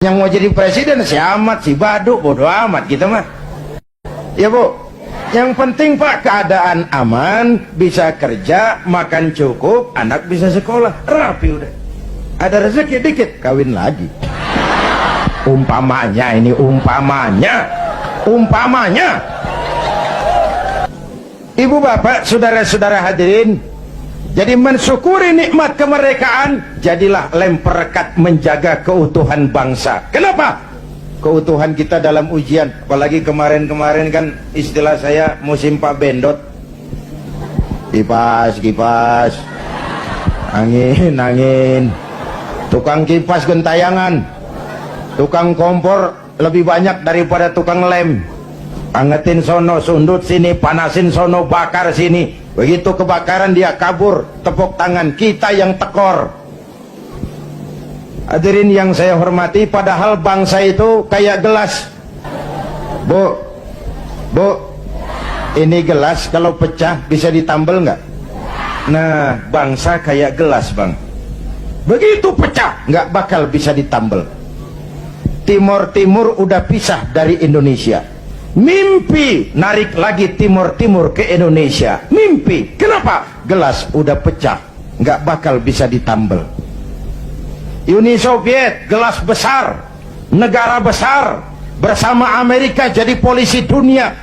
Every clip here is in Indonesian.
Yang mau jadi presiden si amat, si baduk, bodoh amat kita mah. Ya Bu, yang penting Pak keadaan aman, bisa kerja, makan cukup, anak bisa sekolah, rapi udah. Ada rezeki dikit, kawin lagi. Umpamanya ini, umpamanya. Ibu bapak, saudara-saudara hadirin, jadi mensyukuri nikmat kemerdekaan, jadilah lem perekat menjaga keutuhan bangsa. Kenapa? Keutuhan kita dalam ujian. Apalagi kemarin-kemarin kan istilah saya musim Pak Bendot. Kipas, angin. Tukang kipas gentayangan, tukang kompor lebih banyak daripada tukang lem. Angetin sono, sundut sini, panasin sono, bakar sini. Begitu kebakaran dia kabur, tepuk tangan, kita yang tekor. Hadirin yang saya hormati, padahal bangsa itu kayak gelas. Bu, ini gelas kalau pecah bisa ditambal nggak? Nah, bangsa kayak gelas bang. Begitu pecah, nggak bakal bisa ditambal. Timur udah pisah dari Indonesia. Mimpi narik lagi Timur ke Indonesia. Mimpi. Kenapa? Gelas udah pecah, nggak bakal bisa ditambal. Uni Soviet, gelas besar, negara besar, bersama Amerika jadi polisi dunia,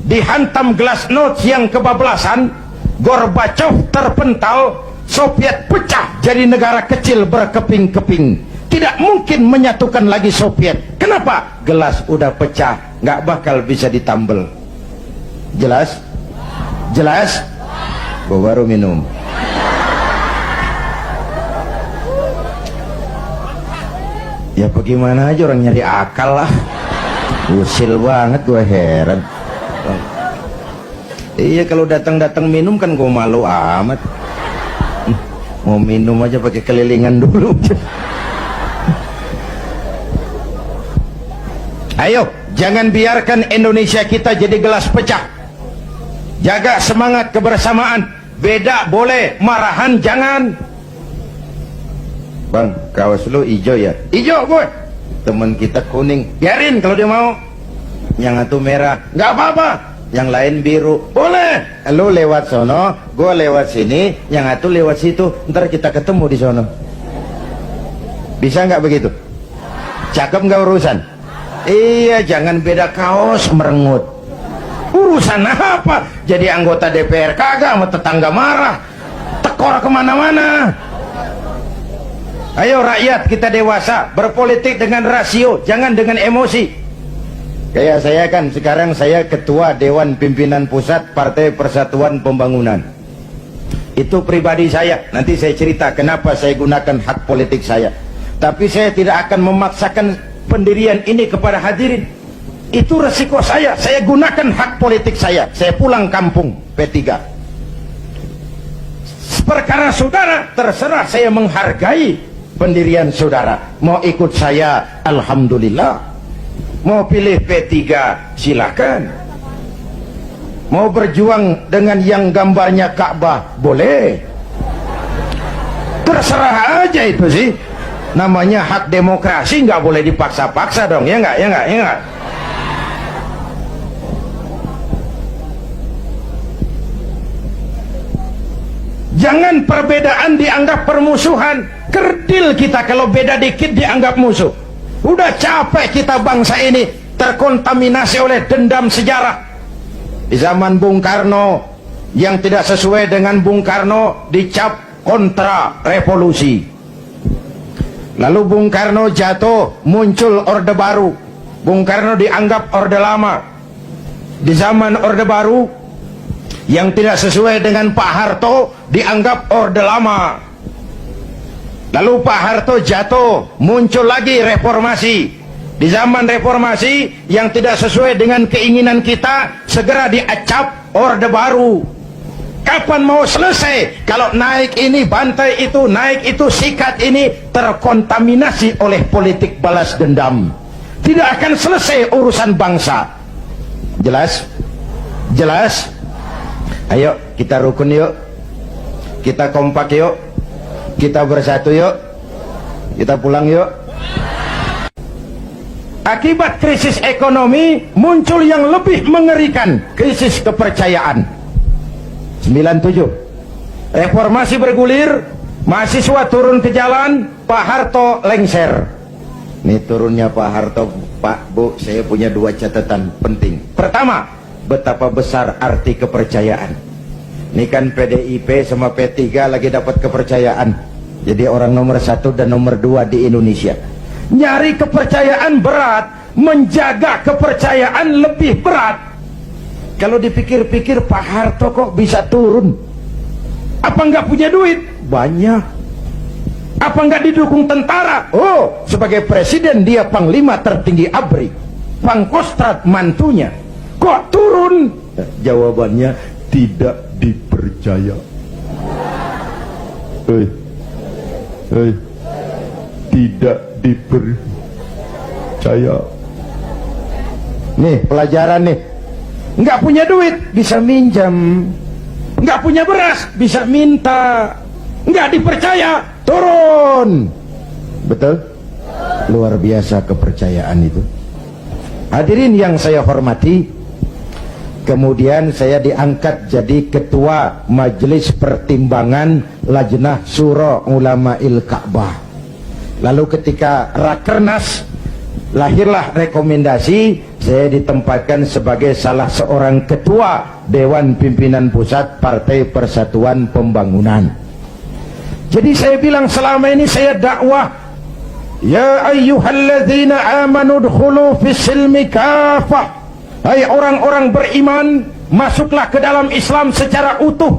dihantam glasnost yang kebablasan, Gorbachev terpental, Soviet pecah jadi negara kecil berkeping-keping. Tidak mungkin menyatukan lagi Soviet. Kenapa? Gelas udah pecah, nggak bakal bisa ditambal. Jelas? Baru minum. Ya bagaimana aja orang nyari akal lah. Usil banget, gue heran. Iya kalau datang minum kan gue malu amat. Mau minum aja pakai kelilingan dulu. Ayo, jangan biarkan Indonesia kita jadi gelas pecah. Jaga semangat kebersamaan. Beda boleh, marahan jangan. Bang, kaos lu hijau ya? Hijau gue. Temen kita kuning, biarin kalau dia mau. Yang satu merah, nggak apa-apa. Yang lain biru, boleh. Lu lewat sono, gue lewat sini, yang satu lewat situ. Ntar kita ketemu di sono. Bisa nggak begitu? Cakep nggak urusan? Iya, jangan beda kaos merengut. Urusan apa? Jadi anggota DPR kagak, sama tetangga marah, tekor kemana-mana. Ayo rakyat, kita dewasa, berpolitik dengan rasio, jangan dengan emosi. Kayak saya kan, sekarang saya ketua Dewan Pimpinan Pusat Partai Persatuan Pembangunan. Itu pribadi saya, nanti saya cerita kenapa saya gunakan hak politik saya. Tapi saya tidak akan memaksakan pendirian ini kepada hadirin. Itu resiko saya gunakan hak politik saya pulang kampung P3. Perkara saudara, terserah, saya menghargai pendirian saudara. Mau ikut saya, alhamdulillah. Mau pilih P3, silakan. Mau berjuang dengan yang gambarnya Ka'bah, boleh. Terserah aja itu sih. Namanya hak demokrasi, nggak boleh dipaksa-paksa dong, ya nggak? Jangan perbedaan dianggap permusuhan. Kerdil kita kalau beda dikit dianggap musuh. Udah capek kita bangsa ini terkontaminasi oleh dendam sejarah. Di zaman Bung Karno, yang tidak sesuai dengan Bung Karno dicap kontra revolusi. Lalu Bung Karno jatuh, muncul Orde Baru. Bung Karno dianggap Orde Lama. Di zaman Orde Baru, yang tidak sesuai dengan Pak Harto dianggap Orde Lama. Lalu Pak Harto jatuh, muncul lagi reformasi. Di zaman reformasi, yang tidak sesuai dengan keinginan kita segera diacap Orde Baru. Kapan mau selesai? Kalau naik ini bantai itu, naik itu sikat ini, terkontaminasi oleh politik balas dendam. Tidak akan selesai urusan bangsa. Jelas? Ayo kita rukun yuk, kita kompak yuk, kita bersatu yuk, kita pulang yuk. Akibat krisis ekonomi muncul yang lebih mengerikan, krisis kepercayaan. 97 reformasi bergulir, mahasiswa turun ke jalan, Pak Harto lengser. Ini turunnya Pak Harto, Pak, Bu, saya punya 2 catatan penting. Pertama, betapa besar arti kepercayaan. Ini kan PDIP sama P3 lagi dapat kepercayaan, jadi orang nomor 1 dan nomor 2 di Indonesia. Nyari kepercayaan berat, menjaga kepercayaan lebih berat. Kalau dipikir-pikir, Pak Harto kok bisa turun? Apa nggak punya duit? Banyak. Apa nggak didukung tentara? Oh, sebagai presiden dia panglima tertinggi ABRI, Pangkostrat mantunya. Kok turun? Jawabannya tidak dipercaya. Tidak dipercaya. Nih pelajaran nih. Nggak punya duit bisa minjam, nggak punya beras bisa minta, nggak dipercaya turun. Betul? Luar biasa kepercayaan itu. Hadirin yang saya hormati, kemudian saya diangkat jadi ketua Majelis Pertimbangan Lajnah Syura Ulama'il Ka'bah. Lalu ketika Rakernas, lahirlah rekomendasi, saya ditempatkan sebagai salah seorang ketua Dewan Pimpinan Pusat Partai Persatuan Pembangunan. Jadi saya bilang selama ini saya dakwah, ya ayyuhalladzina amanu dkhulu fis silmi kafah. Hai orang-orang beriman, masuklah ke dalam Islam secara utuh.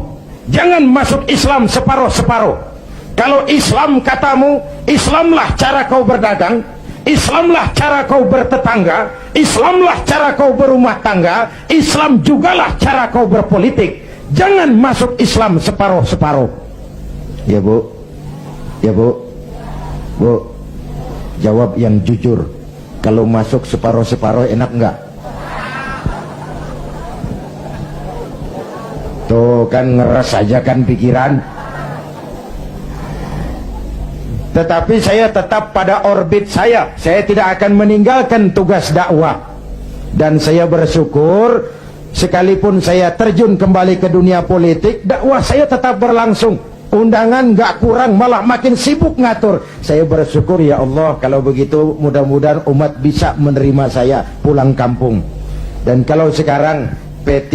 Jangan masuk Islam separuh-separuh. Kalau Islam katamu, Islamlah cara kau berdagang, Islamlah cara kau bertetangga, Islamlah cara kau berumah tangga, Islam jugalah cara kau berpolitik. Jangan masuk Islam separuh-separuh. Ya Bu, ya Bu, Bu, jawab yang jujur. Kalau masuk separuh-separuh enak enggak? Tuh kan ngeres aja kan pikiran. Tetapi saya tetap pada orbit saya tidak akan meninggalkan tugas dakwah. Dan saya bersyukur, sekalipun saya terjun kembali ke dunia politik, dakwah saya tetap berlangsung. Undangan gak kurang, malah makin sibuk ngatur. Saya bersyukur, ya Allah, kalau begitu mudah-mudahan umat bisa menerima saya pulang kampung. Dan kalau sekarang P3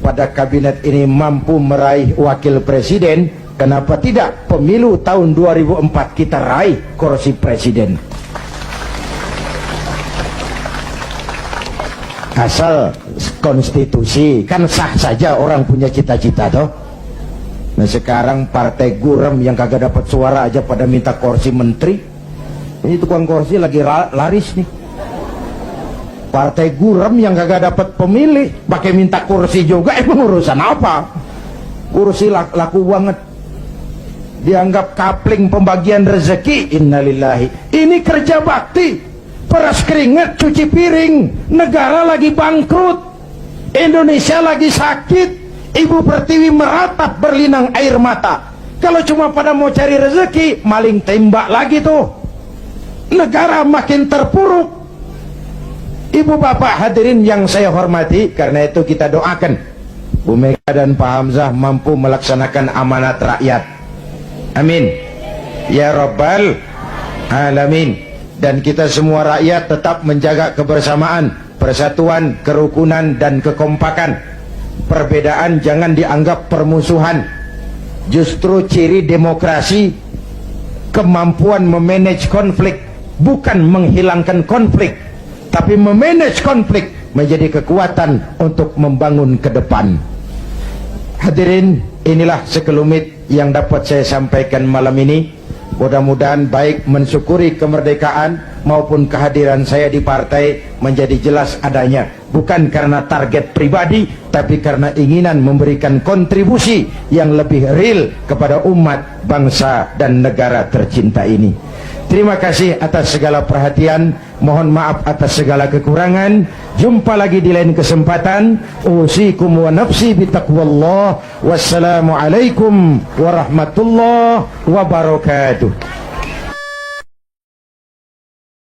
pada kabinet ini mampu meraih wakil presiden, kenapa tidak pemilu tahun 2004 kita raih kursi presiden? Asal konstitusi kan sah saja orang punya cita-cita toh. Nah sekarang partai gurem yang kagak dapat suara aja pada minta kursi menteri. Ini tukang kursi lagi laris nih. Partai gurem yang kagak dapat pemilih pakai minta kursi juga, emang urusan apa? Kursi laku banget. Dianggap kapling pembagian rezeki. Innalillahi. Ini kerja bakti, peras keringat, cuci piring. Negara lagi bangkrut, Indonesia lagi sakit, Ibu Pertiwi meratap berlinang air mata. Kalau cuma pada mau cari rezeki, maling tembak lagi tuh. Negara makin terpuruk. Ibu bapak hadirin yang saya hormati, karena itu kita doakan Bu Mega dan Pak Hamzah mampu melaksanakan amanat rakyat. Amin ya Rabbal Alamin. Dan kita semua rakyat tetap menjaga kebersamaan, persatuan, kerukunan, dan kekompakan. Perbedaan jangan dianggap permusuhan. Justru ciri demokrasi kemampuan memanage konflik, bukan menghilangkan konflik, tapi memanage konflik menjadi kekuatan untuk membangun ke depan. Hadirin, inilah sekelumit yang dapat saya sampaikan malam ini. Mudah-mudahan baik mensyukuri kemerdekaan maupun kehadiran saya di partai menjadi jelas adanya, bukan karena target pribadi, tapi karena inginan memberikan kontribusi yang lebih real kepada umat, bangsa, dan negara tercinta ini. Terima kasih atas segala perhatian, mohon maaf atas segala kekurangan. Jumpa lagi di lain kesempatan. Usikum wa nafsi bitaqwallah. Wassalamualaikum warahmatullahi wabarakatuh.